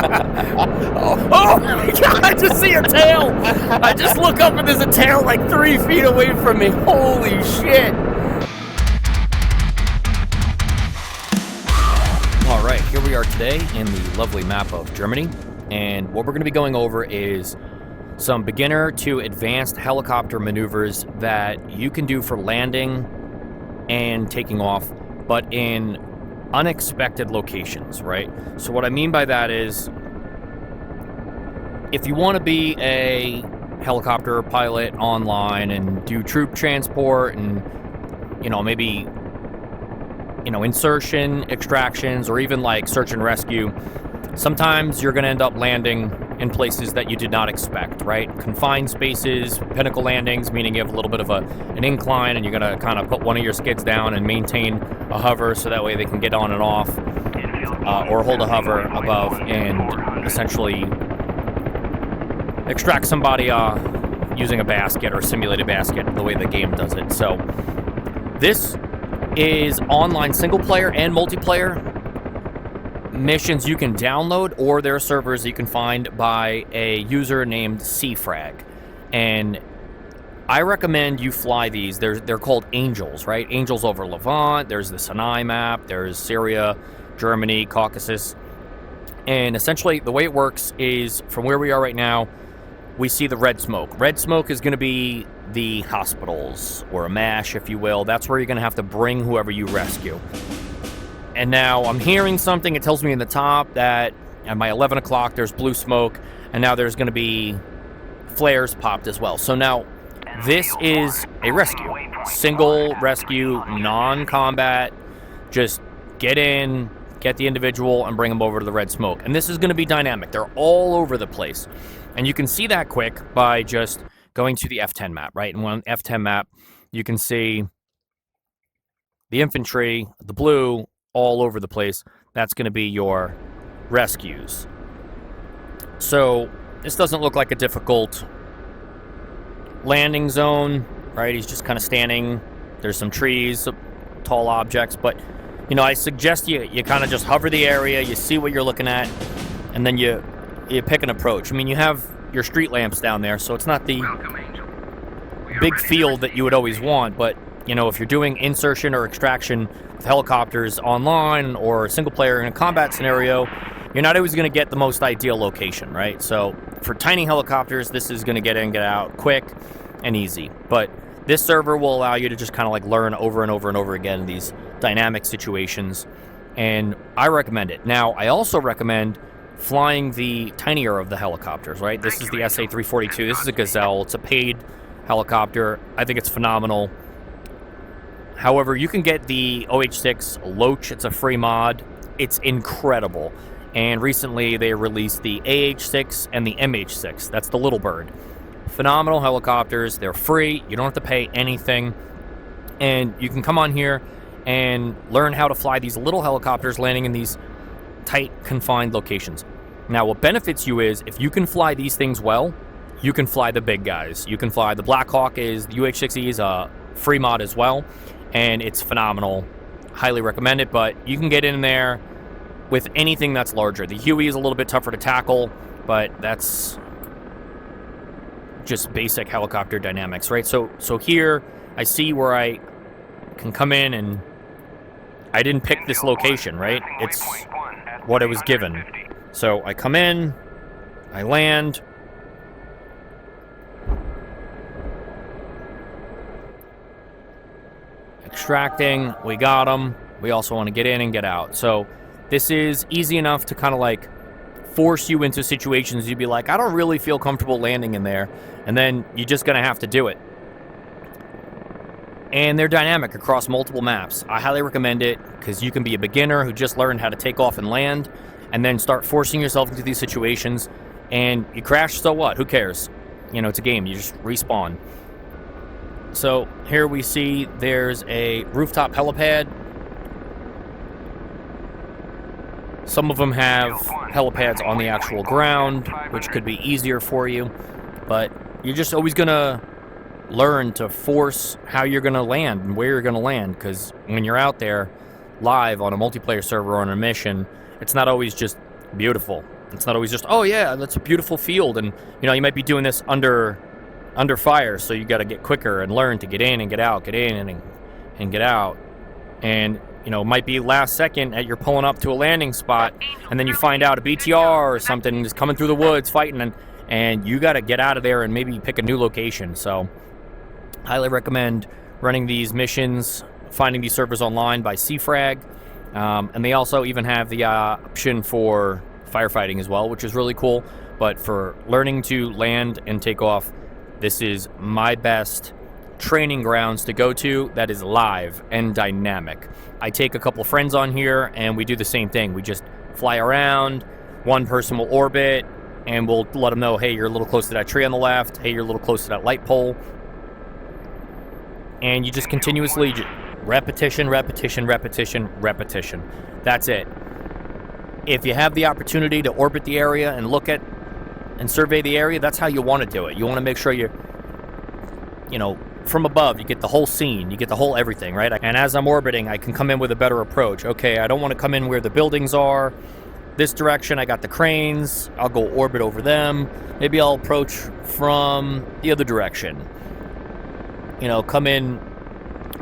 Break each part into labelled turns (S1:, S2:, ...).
S1: Oh my god, I just see a tail! I just look up and there's a tail like 3 feet away from me. Holy shit! Alright, here we are today in the lovely map of Germany. And what we're going to be going over is some beginner to advanced helicopter maneuvers that you can do for landing and taking off, but in unexpected locations, right? So what I mean by that is, if you want to be a helicopter pilot online and do troop transport and, maybe, insertion, extractions, or even like search and rescue, sometimes you're going to end up landing in places that you did not expect, right? Confined spaces, pinnacle landings, meaning you have a little bit of an incline and you're going to kind of put one of your skids down and maintain a hover so that way they can get on and off, or hold a hover above and essentially extract somebody using a basket or simulated basket, the way the game does it. So this is online single player and multiplayer missions you can download, or there are servers you can find by a user named CFrag. And I recommend you fly these. They're called Angels, right? Angels over Levant. There's the Sinai map. There's Syria, Germany, Caucasus. And essentially the way it works is, from where we are right now, we see the red smoke. Red smoke is going to be the hospitals, or a MASH, if you will. That's where you're going to have to bring whoever you rescue. And now I'm hearing something. It tells me in the top that at my 11 o'clock there's blue smoke, and now there's going to be flares popped as well. So now this is a rescue. Single rescue, non-combat. Just get in, get the individual, and bring them over to the red smoke. And this is going to be dynamic. They're all over the place. And you can see that quick by just going to the F10 map, right? And on F10 map, you can see the infantry, the blue, all over the place. That's going to be your rescues. So this doesn't look like a difficult landing zone, right? He's just kind of standing. There's some trees, tall objects, but I suggest you kind of just hover the area, you see what you're looking at, and then you pick an approach. I mean, you have your street lamps down there, so it's not the big field that you would always want, but if you're doing insertion or extraction with helicopters online or single player in a combat scenario, you're not always going to get the most ideal location, right? So for tiny helicopters, this is going to get in, get out quick and easy. But this server will allow you to just kind of like learn over and over and over again in these dynamic situations, and I recommend it. Now, I also recommend flying the tinier of the helicopters, right? This is the SA-342. This is a Gazelle. It's a paid helicopter. I think it's phenomenal. However, you can get the OH-6 Loach. It's a free mod. It's incredible. And recently they released the AH-6 and the MH-6. That's the Little Bird. Phenomenal helicopters. They're free. You don't have to pay anything. And you can come on here and learn how to fly these little helicopters landing in these tight, confined locations. Now, what benefits you is, if you can fly these things well, you can fly the big guys. You can fly the Black Hawk. The UH-6E is a free mod as well. And it's phenomenal. Highly recommend it, but you can get in there with anything that's larger. The Huey is a little bit tougher to tackle, but that's just basic helicopter dynamics, right? So here, I see where I can come in, and I didn't pick this location, right? It's what I was given. So I come in, I land, extracting, we got them. We also want to get in and get out. So this is easy enough to kind of like force you into situations you'd be like, I don't really feel comfortable landing in there, and then you're just going to have to do it. And they're dynamic across multiple maps. I highly recommend it because you can be a beginner who just learned how to take off and land, and then start forcing yourself into these situations, and you crash, so what? Who cares? It's a game. You just respawn. So here we see there's a rooftop helipad. Some of them have helipads on the actual ground, which could be easier for you, but you're just always going to learn to force how you're going to land and where you're going to land, because when you're out there live on a multiplayer server or on a mission, it's not always just beautiful. It's not always just, oh yeah, that's a beautiful field, and you know, you might be doing this under fire, so you got to get quicker and learn to get in and get out, get in and get out, and you know, it might be last second that you're pulling up to a landing spot, and then you find out a BTR or something is coming through the woods fighting, and you got to get out of there and maybe pick a new location. So highly recommend running these missions, finding these servers online by CFrag, and they also even have the option for firefighting as well, which is really cool. But for learning to land and take off, this is my best training grounds to go to that is live and dynamic. I take a couple friends on here and we do the same thing. We just fly around, one person will orbit, and we'll let them know, hey, you're a little close to that tree on the left, hey, you're a little close to that light pole, and you just continuously repetition, repetition, repetition, repetition. That's it. If you have the opportunity to orbit the area and look at and survey the area, that's how you want to do it. You want to make sure you know, from above, you get the whole scene, you get the whole everything, right? And as I'm orbiting, I can come in with a better approach. Okay, I don't want to come in where the buildings are. This direction, I got the cranes. I'll go orbit over them. Maybe I'll approach from the other direction. You know, come in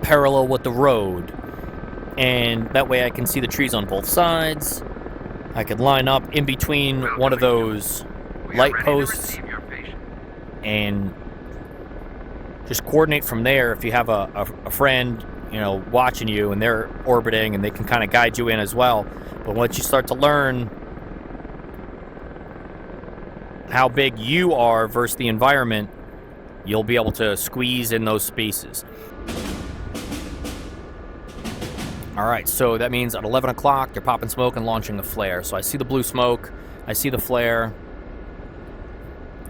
S1: parallel with the road. And that way I can see the trees on both sides. I could line up in between one of those light posts and just coordinate from there. If you have a friend, you know, watching you and they're orbiting, and they can kind of guide you in as well. But once you start to learn how big you are versus the environment, you'll be able to squeeze in those spaces. All right, so that means at 11 o'clock, they're popping smoke and launching a flare. So I see the blue smoke, I see the flare.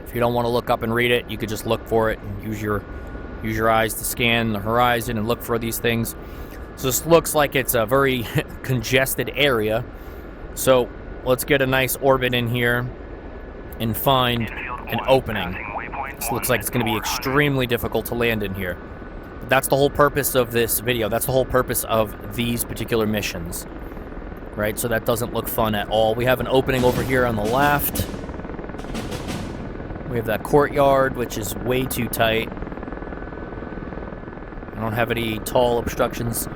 S1: If you don't want to look up and read it, you could just look for it and use your eyes to scan the horizon and look for these things. So this looks like it's a very congested area. So let's get a nice orbit in here and find an opening. This looks like it's going to be extremely difficult to land in here. But that's the whole purpose of this video. That's the whole purpose of these particular missions, right? So that doesn't look fun at all. We have an opening over here on the left. We have that courtyard, which is way too tight. I don't have any tall obstructions.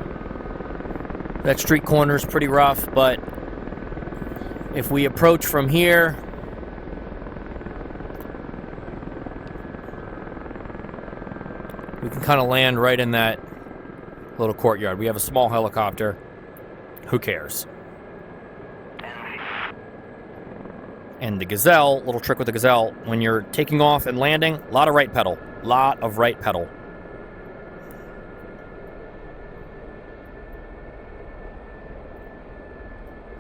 S1: That street corner is pretty rough, but if we approach from here, we can kind of land right in that little courtyard. We have a small helicopter. Who cares? And the Gazelle, little trick with the Gazelle, when you're taking off and landing, a lot of right pedal. Lot of right pedal.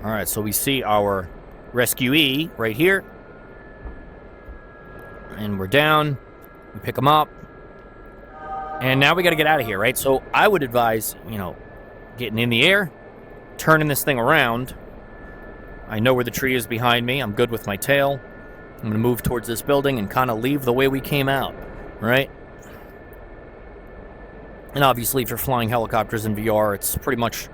S1: All right, so we see our rescuee right here. And we're down. We pick them up. And now we got to get out of here, right? So I would advise, you know, getting in the air, turning this thing around. I know where the tree is behind me. I'm good with my tail. I'm going to move towards this building and kind of leave the way we came out, right? And obviously, if you're flying helicopters in VR, it's pretty much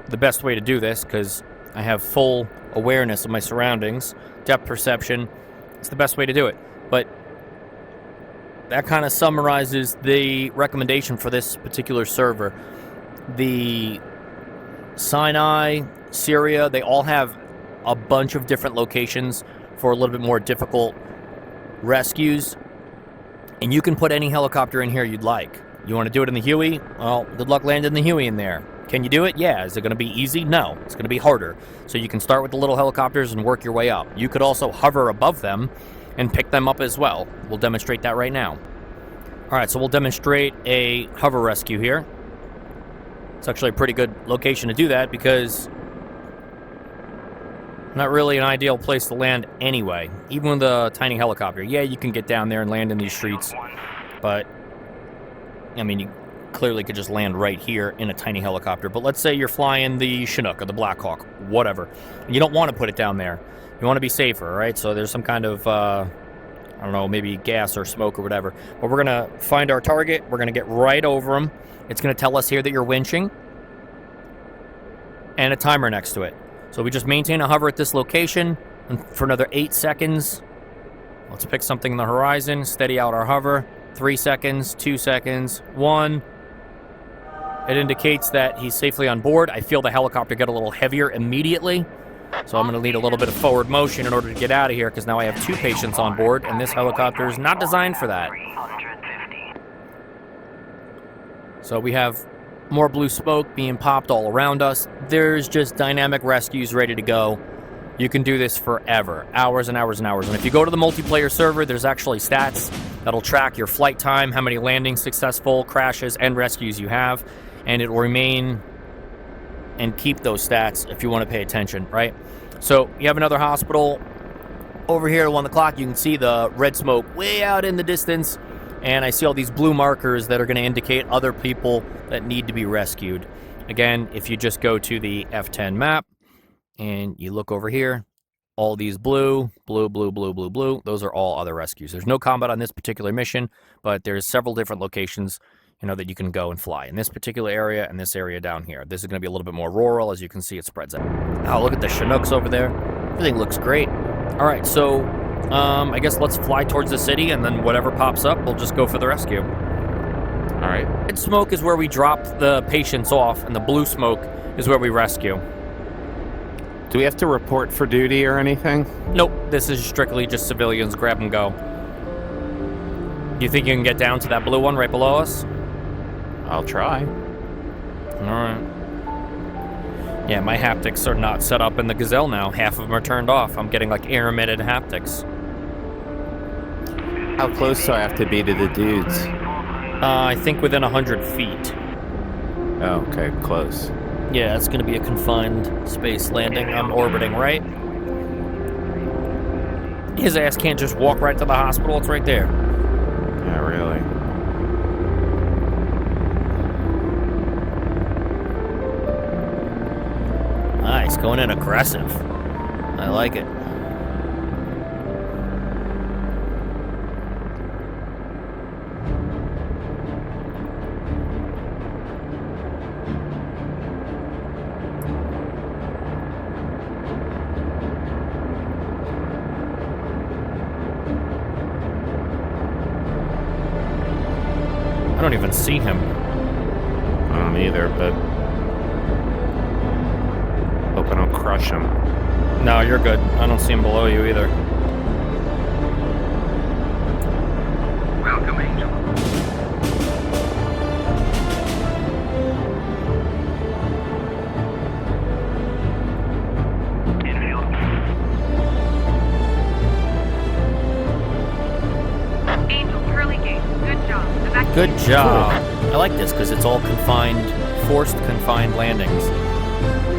S1: the best way to do this because I have full awareness of my surroundings, depth perception. It's the best way to do it. But that kind of summarizes the recommendation for this particular server. The Sinai, Syria, they all have a bunch of different locations for a little bit more difficult rescues. And you can put any helicopter in here you'd like. You want to do it in the Huey? Well, good luck landing the Huey in there. Can you do it? Yeah. Is it going to be easy? No. It's going to be harder. So you can start with the little helicopters and work your way up. You could also hover above them and pick them up as well. We'll demonstrate that right now. All right, so we'll demonstrate a hover rescue here. It's actually a pretty good location to do that because not really an ideal place to land anyway, even with a tiny helicopter. Yeah, you can get down there and land in these streets, but I mean, you clearly could just land right here in a tiny helicopter. But let's say you're flying the Chinook or the Black Hawk, whatever, and you don't want to put it down there. You want to be safer, right? So there's some kind of, I don't know, maybe gas or smoke or whatever. But we're going to find our target. We're going to get right over them. It's going to tell us here that you're winching and a timer next to it. So we just maintain a hover at this location and for another 8 seconds. Let's pick something in the horizon, steady out our hover. 3 seconds, 2 seconds, 1. It indicates that he's safely on board. I feel the helicopter get a little heavier immediately. So I'm going to need a little bit of forward motion in order to get out of here, because now I have 2 patients on board, and this helicopter is not designed for that. So we have more blue smoke being popped all around us. There's just dynamic rescues ready to go. You can do this forever, hours and hours and hours. And if you go to the multiplayer server, there's actually stats that'll track your flight time, how many landings successful, crashes, and rescues you have, and it will remain and keep those stats if you want to pay attention, right? So you have another hospital over here on the clock. You can see the red smoke way out in the distance, and I see all these blue markers that are going to indicate other people that need to be rescued. Again, if you just go to the F10 map and you look over here, all these blue, those are all other rescues. There's no combat on this particular mission, but there's several different locations, that you can go and fly. In this particular area and this area down here. This is going to be a little bit more rural. As you can see, it spreads out. Oh, look at the Chinooks over there. Everything looks great. All right, so I guess let's fly towards the city, and then whatever pops up, we'll just go for the rescue.
S2: All right.
S1: Red smoke is where we drop the patients off, and the blue smoke is where we rescue.
S2: Do we have to report for duty or anything?
S1: Nope, this is strictly just civilians, grab and go. Do you think you can get down to that blue one right below us?
S2: I'll try.
S1: All right. Yeah, my haptics are not set up in the Gazelle now. Half of them are turned off. I'm getting like air-emitted haptics.
S2: How close do I have to be to the dudes?
S1: I think within 100 feet.
S2: Oh, okay, close.
S1: Yeah, it's going to be a confined space landing. I'm orbiting, right? His ass can't just walk right to the hospital. It's right there.
S2: Yeah, really.
S1: Nice, going in aggressive. I like it. I don't even see him.
S2: I don't either, but hope I don't crush him.
S1: No, you're good. I don't see him below you either.
S3: Welcome, Angel. Infield.
S4: Angel, Curly Gate. Good job.
S1: Good job. I like this because it's all confined, forced confined landings.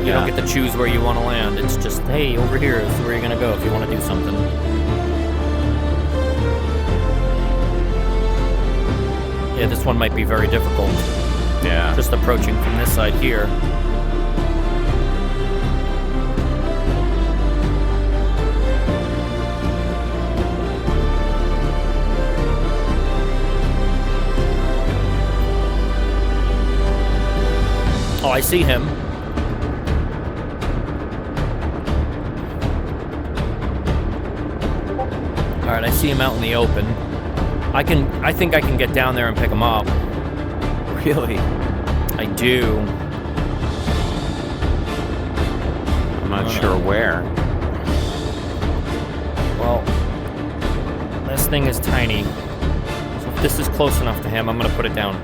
S1: You don't get to choose where you want to land. It's just, hey, over here is where you're going to go if you want to do something. Yeah, this one might be very difficult.
S2: Yeah.
S1: Just approaching from this side here. Oh, I see him. All right, I see him out in the open. I think I can get down there and pick him up.
S2: Really?
S1: I do.
S2: I'm not sure where.
S1: Well, this thing is tiny. So if this is close enough to him, I'm gonna put it down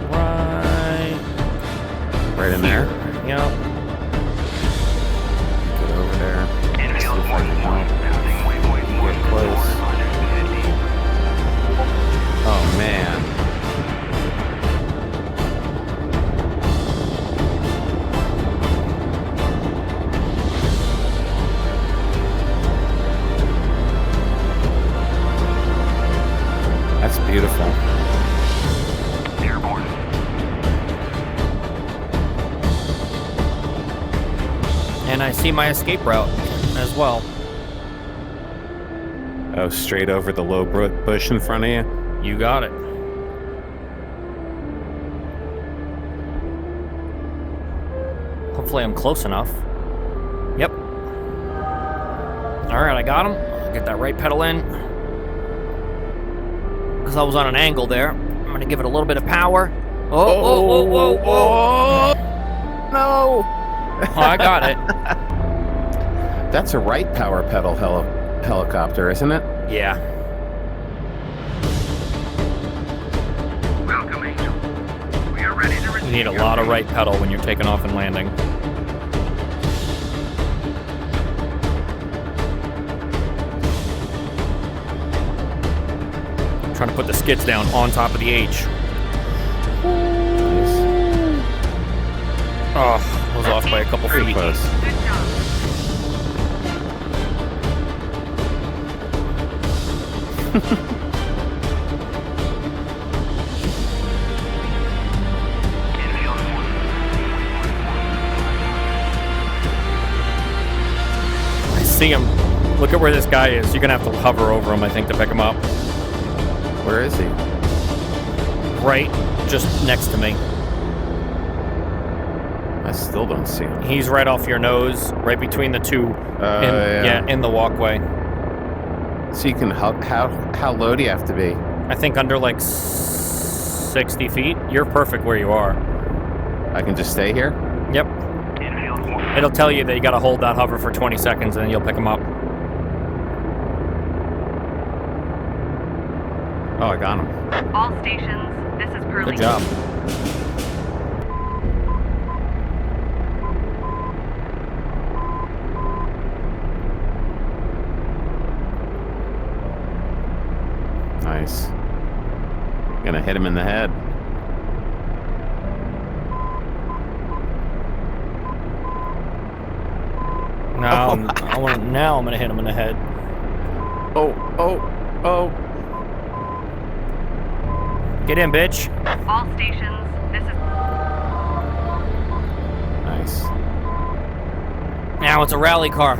S2: Right in there?
S1: Yep.
S2: Get over there.
S3: Infield 1-1.
S2: Get close. Oh, man. That's beautiful.
S3: Airborne.
S1: And I see my escape route as well.
S2: Oh, straight over the low bush in front of you?
S1: You got it. Hopefully I'm close enough. Yep. All right, I got him. I'll get that right pedal in. Because I was on an angle there. I'm going to give it a little bit of power. Oh.
S2: No!
S1: Oh, I got it.
S2: That's a right power pedal helicopter, isn't it?
S1: Yeah.
S4: Welcome, Angel. We are ready to receive
S1: You need a lot of right pedal when you're taking off and landing. Trying to put the skids down on top of the H. Oh, I was off by a couple
S2: Pretty
S1: feet.
S2: close.
S4: Good job.
S1: I see him. Look at where this guy is. You're gonna have to hover over him, I think, to pick him up.
S2: Where is he?
S1: Right, just next to me.
S2: I still don't see him.
S1: He's right off your nose, right between the two. In the walkway.
S2: So you can how low do you have to be?
S1: I think under like 60 feet. You're perfect where you are.
S2: I can just stay here?
S1: Yep. It'll tell you that you gotta hold that hover for 20 seconds and then you'll pick him up.
S2: Oh, I got him.
S4: All stations, this is Pearly.
S1: Good job.
S2: Nice. Gonna hit him in the head.
S1: Now I'm gonna hit him in the head.
S2: Oh.
S1: Get in, bitch.
S4: All stations, this is
S2: Nice.
S1: Now it's a rally car.